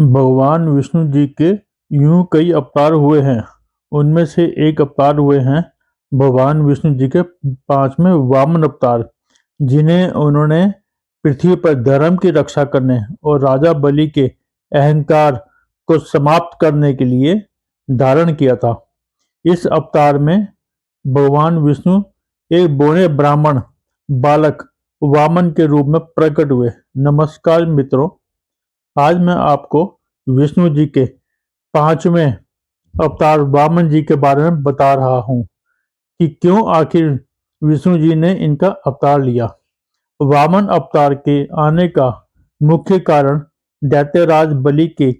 भगवान विष्णु जी के यूं कई अवतार हुए हैं। उनमें से एक अवतार हुए हैं भगवान विष्णु जी के 5वें वामन अवतार, जिन्हें उन्होंने पृथ्वी पर धर्म की रक्षा करने और राजा बलि के अहंकार को समाप्त करने के लिए धारण किया था। इस अवतार में भगवान विष्णु एक बूढ़े ब्राह्मण बालक वामन के रूप में प्रकट हुए। नमस्कार मित्रों, आज मैं आपको विष्णु जी के 5वें अवतार वामन जी के बारे में बता रहा हूँ कि क्यों आखिर विष्णु जी ने इनका अवतार लिया। वामन अवतार के आने का मुख्य कारण दैत्यराज बलि के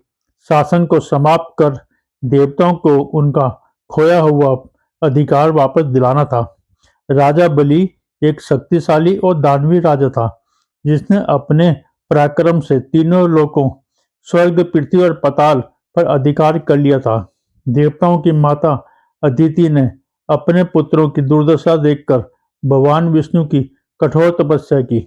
शासन को समाप्त कर देवताओं को उनका खोया हुआ अधिकार वापस दिलाना था। राजा बलि एक शक्तिशाली और दानवी राजा था, जिसने अपने पराक्रम से तीनों लोकों स्वर्ग, पृथ्वी और पाताल पर अधिकार कर लिया था। देवताओं की माता अदिति ने अपने पुत्रों की दुर्दशा देखकर भगवान विष्णु की कठोर तपस्या की,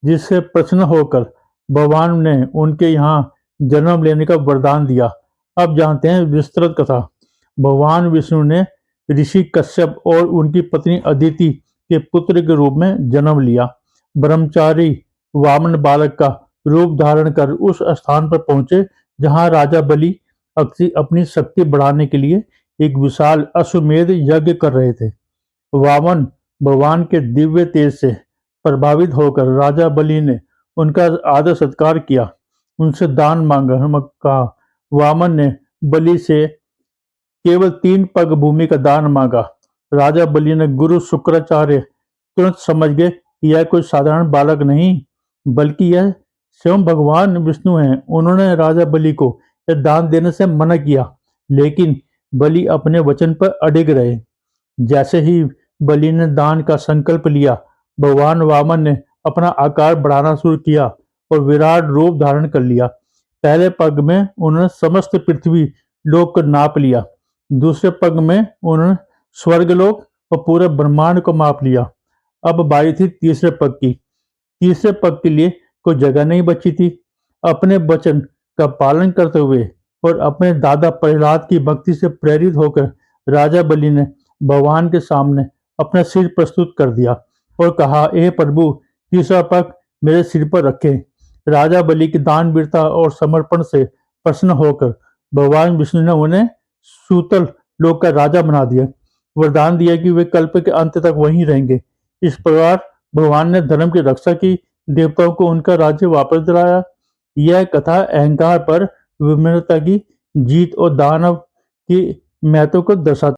जिससे प्रसन्न होकर भगवान ने उनके यहाँ जन्म लेने का वरदान दिया। अब जानते हैं विस्तृत कथा। भगवान विष्णु ने ऋषि कश्यप और उनकी पत्नी अदिति के पुत्र के रूप में जन्म लिया। ब्रह्मचारी वामन बालक का रूप धारण कर उस स्थान पर पहुंचे जहां राजा बलि अपनी शक्ति बढ़ाने के लिए एक विशाल अश्वमेध यज्ञ कर रहे थे। वामन भगवान के दिव्य तेज से प्रभावित होकर राजा बलि ने उनका आदर सत्कार किया, उनसे दान मांगा। कहा वामन ने बलि से केवल 3 पग भूमि का दान मांगा। राजा बलि ने गुरु शुक्राचार्य तुरंत समझ गए कि यह कोई साधारण बालक नहीं, बल्कि यह स्वयं भगवान विष्णु हैं। उन्होंने राजा बलि को यह दान देने से मना किया, लेकिन बलि अपने वचन पर अडिग रहे। जैसे ही बलि ने दान का संकल्प लिया, भगवान वामन ने अपना आकार बढ़ाना शुरू किया और विराट रूप धारण कर लिया। पहले पग में उन्होंने समस्त पृथ्वी लोक को नाप लिया। दूसरे पग में उन्होंने स्वर्गलोक और पूरे ब्रह्मांड को माप लिया। अब बारी थी तीसरे पग की। तीसरे पग के लिए कोई जगह नहीं बची थी। अपने वचन का पालन करते हुए और अपने दादा प्रहलाद की भक्ति से प्रेरित होकर राजा बलि ने भगवान के सामने अपना सिर प्रस्तुत कर दिया और कहा, हे प्रभु, तीसरा पग मेरे सिर पर रखें। राजा बलि की दानवीरता और समर्पण से प्रसन्न होकर भगवान विष्णु ने उन्हें सूतल लोक का राजा बना दिया, वरदान दिया कि वे कल्प के अंत तक वहीं रहेंगे। इस प्रकार भगवान ने धर्म की रक्षा की, देवताओं को उनका राज्य वापस दिलाया। यह कथा अहंकार पर विमलता की जीत और दानव की महत्व को दर्शाती